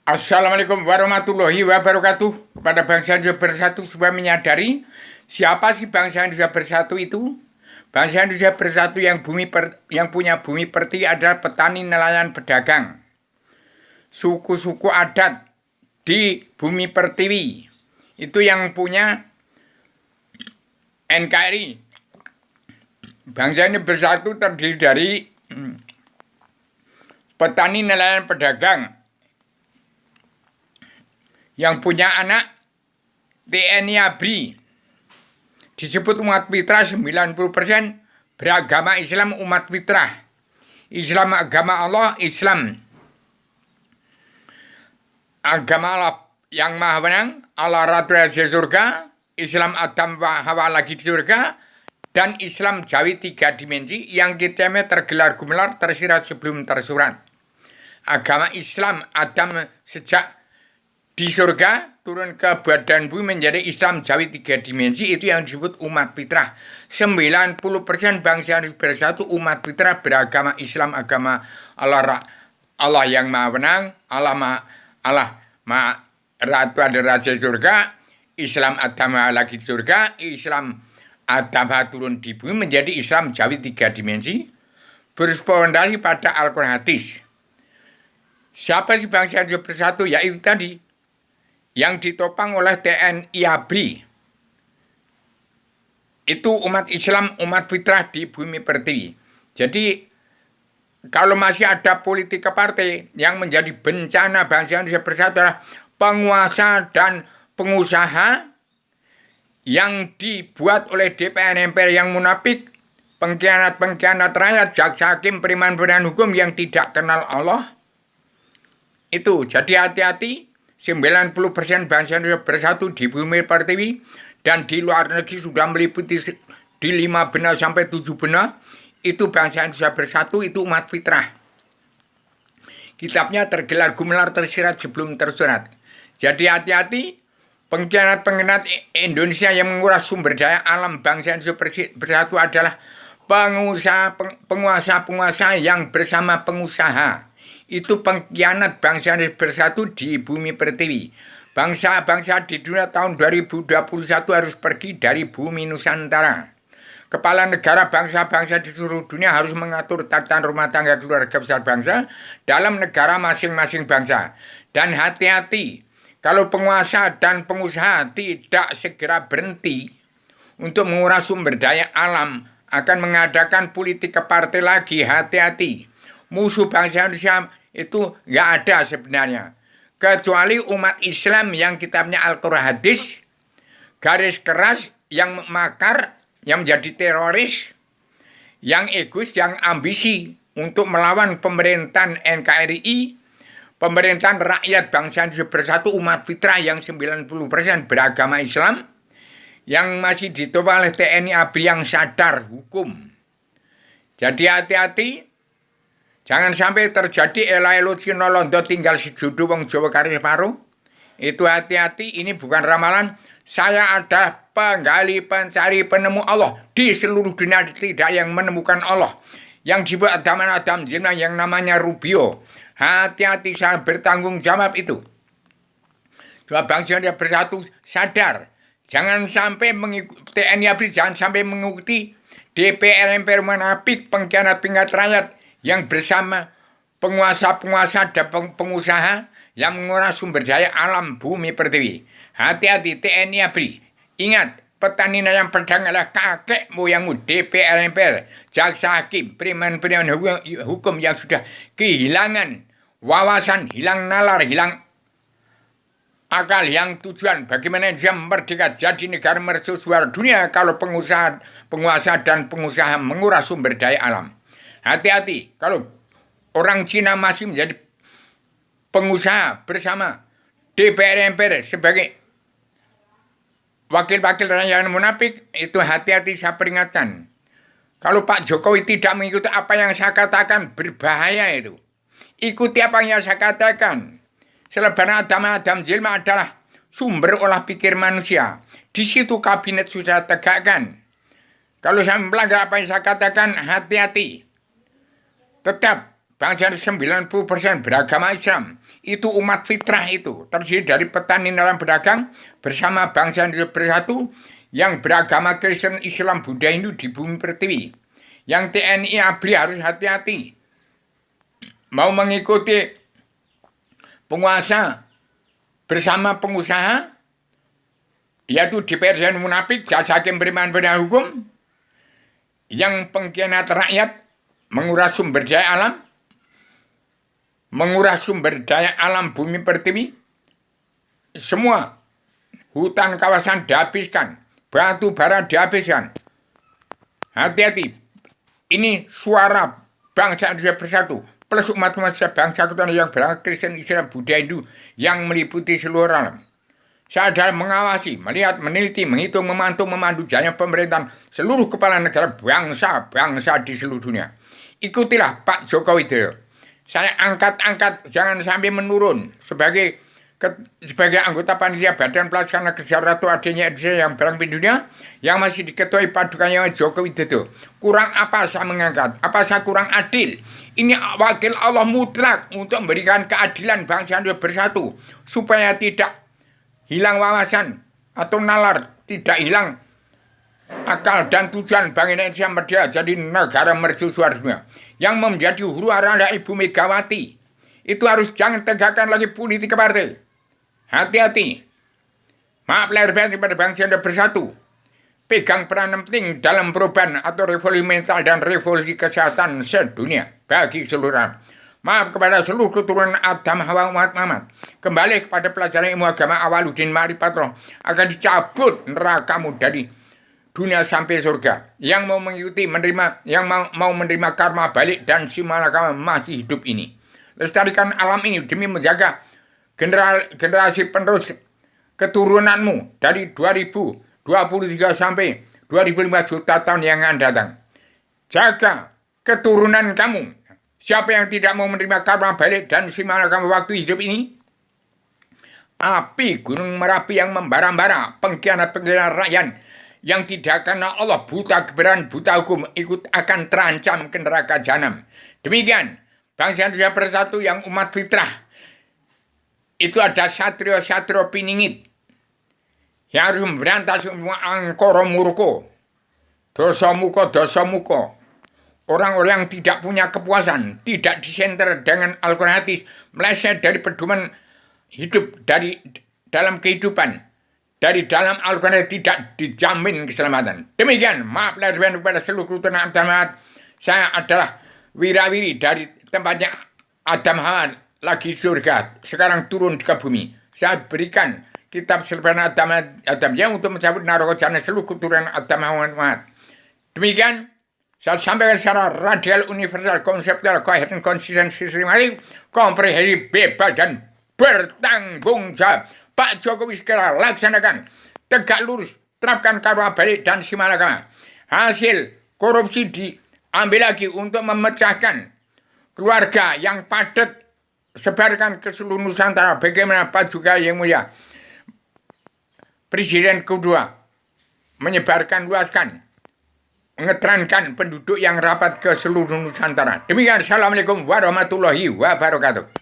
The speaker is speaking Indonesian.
Assalamualaikum warahmatullahi wabarakatuh. Kepada bangsa Indonesia bersatu supaya menyadari siapa sih bangsa Indonesia bersatu itu? Bangsa Indonesia bersatu yang punya bumi pertiwi adalah petani, nelayan, pedagang. Suku-suku adat di bumi pertiwi itu yang punya NKRI. Bangsa ini bersatu terdiri dari petani, nelayan, pedagang yang punya anak TNI ABRI. Disebut umat fitrah 90% beragama Islam, umat fitrah. Islam agama Allah, Islam agama Allah yang maha menang, Allah Ratu Raja surga, Islam Adam wa Hawa lagi di surga, dan Islam Jawi 3 dimensi yang kita tergelar gumelar tersirat sebelum tersurat. Agama Islam Adam sejak di surga turun ke badan bumi menjadi Islam Jawi 3 dimensi, itu yang disebut umat fitrah. 90% bangsa Indonesia bersatu umat fitrah beragama Islam, agama Allah yang maha menang, Allah maha Ratu ada Raja surga, Islam Adam lagi di surga, Islam Adam turun di bumi menjadi Islam Jawi 3 dimensi berfondasi pada Al-Quran hadis. Siapa sih bangsa Indonesia bersatu? Yaitu tadi yang ditopang oleh TNI ABRI. Itu umat Islam, umat fitrah di bumi pertiwi. Jadi kalau masih ada politik partai yang menjadi bencana bangsa Indonesia bersatu adalah penguasa dan pengusaha yang dibuat oleh DPR MPR yang munafik, pengkhianat rakyat, jaksa hakim, periman hukum yang tidak kenal Allah. Itu jadi hati-hati. 90% bangsa Indonesia bersatu di bumi pertiwi dan di luar negeri sudah meliputi di 5 benua sampai 7 benua. Itu bangsa Indonesia bersatu, itu umat fitrah. Kitabnya tergelar gumelar tersirat sebelum tersurat. Jadi hati-hati, pengkhianat Indonesia yang menguras sumber daya alam bangsa Indonesia bersatu adalah penguasa yang bersama pengusaha. Itu pengkhianat bangsa bersatu di bumi pertiwi. Bangsa-bangsa di dunia tahun 2021 harus pergi dari bumi Nusantara. Kepala negara bangsa-bangsa di seluruh dunia harus mengatur tatanan rumah tangga keluarga besar bangsa dalam negara masing-masing bangsa. Dan hati-hati, kalau penguasa dan pengusaha tidak segera berhenti untuk menguras sumber daya alam, akan mengadakan politik ke partai lagi, hati-hati. Musuh bangsa Indonesia itu nggak ada sebenarnya, kecuali umat Islam yang kitabnya Al-Quran hadis, garis keras, yang makar, yang menjadi teroris, yang egois, yang ambisi untuk melawan pemerintahan NKRI, pemerintahan rakyat bangsa Indonesia bersatu, umat fitrah yang 90% beragama Islam, yang masih ditopang oleh TNI ABRI yang sadar hukum. Jadi hati-hati, jangan sampai terjadi elo Cina londo tinggal sejudu wong Jawa kari separuh. Itu hati-hati, ini bukan ramalan. Saya ada penggali, pencari, penemu Allah. Di seluruh dunia tidak yang menemukan Allah. Yang dibuat Adam Jina yang namanya Rubio. Hati-hati, saya bertanggung jawab itu. Coba bangsa dia bersatu, sadar. Jangan sampai mengikuti TNI ABRI, jangan sampai mengikuti DPR MPR munafik, pengkhianat rakyat yang bersama penguasa-penguasa dan pengusaha yang menguras sumber daya alam bumi pertiwi. Hati-hati TNI ABRI. Ingat, petani nelayan pedang adalah kakek moyangmu DPR MPR, jaksa hakim, periman hukum yang sudah kehilangan wawasan, hilang nalar, hilang akal, yang tujuan bagaimana dia merdeka jadi negara mercusuar dunia kalau penguasa dan pengusaha menguras sumber daya alam. Hati-hati, kalau orang Cina masih menjadi pengusaha bersama DPR MPR sebagai wakil-wakil rakyat munafik, itu hati-hati, saya peringatkan. Kalau Pak Jokowi tidak mengikuti apa yang saya katakan, berbahaya itu. Ikuti apa yang saya katakan. Selebaran Adam Jilma adalah sumber olah pikir manusia. Di situ kabinet sudah tegakkan. Kalau saya melanggar apa yang saya katakan, hati-hati. Tetap bangsa 90% beragama Islam. Itu umat fitrah itu. Terdiri dari petani dalam berdagang bersama bangsa Indonesia bersatu yang beragama Kristen, Islam, Buddha, Hindu di bumi pertiwi. Yang TNI ABRI harus hati-hati. Mau mengikuti penguasa bersama pengusaha, yaitu DPR dan munafik, jasa hakim beriman pada hukum, yang pengkhianat rakyat, menguras sumber daya alam bumi pertiwi, semua hutan kawasan dihabiskan, batu bara dihabiskan. Hati-hati, ini suara bangsa Indonesia bersatu, plus umat manusia bangsa yang beragama Kristen, Islam, Buddha, Hindu, yang meliputi seluruh alam. Saya adalah mengawasi, melihat, meneliti, menghitung, memantau, memandu jalannya pemerintahan seluruh kepala negara bangsa di seluruh dunia. Ikutilah Pak Joko Widodo. Saya angkat, jangan sampai menurun sebagai anggota panitia Badan Pelaksana Kerja Ratu adanya Indonesia yang berangkat dunia, yang masih diketuai padukannya Joko Widodo. Kurang apa saya mengangkat? Apa saya kurang adil? Ini wakil Allah mutlak untuk memberikan keadilan bangsa Indonesia bersatu, supaya tidak hilang wawasan atau nalar, tidak hilang akal dan tujuan Bank Indonesia merdeka jadi negara mercusuar dunia yang menjadi huru hara Ibu Megawati. Itu harus jangan tegakkan lagi politik partai. Hati-hati. Maaf lahir batin pada bangsa Indonesia bersatu. Pegang peran penting dalam perubahan atau revolusi mental dan revolusi kesehatan sedunia bagi seluruh orang. Maaf kepada seluruh keturunan Adam, Hawa, umat Muhammad. Kembali kepada pelajaran ilmu agama Awaluddin Ma'rifatullah, akan dicabut nerakamu dari dunia sampai surga. Yang mau mengikuti, yang mau menerima karma balik dan si malakama masih hidup ini. Lestarikan alam ini demi menjaga generasi penerus keturunanmu dari 2023 sampai 2005 juta tahun yang akan datang. Jaga keturunan kamu. Siapa yang tidak mau menerima karma balik dan si malakama waktu hidup ini? Api Gunung Merapi yang membara-bara, pengkhianat rakyat yang tidak karena Allah buta kebenaran, buta hukum, ikut akan terancam ke neraka jahanam. Demikian, bangsa Indonesia bersatu yang umat fitrah. Itu ada satrio piningit yang harus memberantas semua angkoro murko, dosa muko. Orang-orang yang tidak punya kepuasan, tidak disenter dengan Al-Quran hadis, meleset dari pedoman hidup dalam kehidupan. Dari dalam Al-Quran tidak dijamin keselamatan. Demikian, maaf lahir batin kepada seluruh keturunan Adam Hawa. Saya adalah wirawiri dari tempatnya Adam Hawa lagi surga, sekarang turun ke bumi. Saya berikan kitab Serban Adam yang untuk mencabut neraka jahanam seluruh keturunan Adam Hawa. Demikian, saya sampaikan secara radial, universal, konseptual, koheren, konsisten, sistematik, komprehensif, bebas, dan bertanggung jawab. Pak Jokowi segera laksanakan, tegak lurus, terapkan karma balik dan si malakama. Hasil korupsi diambil lagi untuk memecahkan keluarga yang padat, sebarkan ke seluruh Nusantara. Bagaimana Pak juga yang mulia Presiden kedua menyebarkan, luaskan, mengetrankan penduduk yang rapat ke seluruh Nusantara. Demikian, Assalamualaikum warahmatullahi wabarakatuh.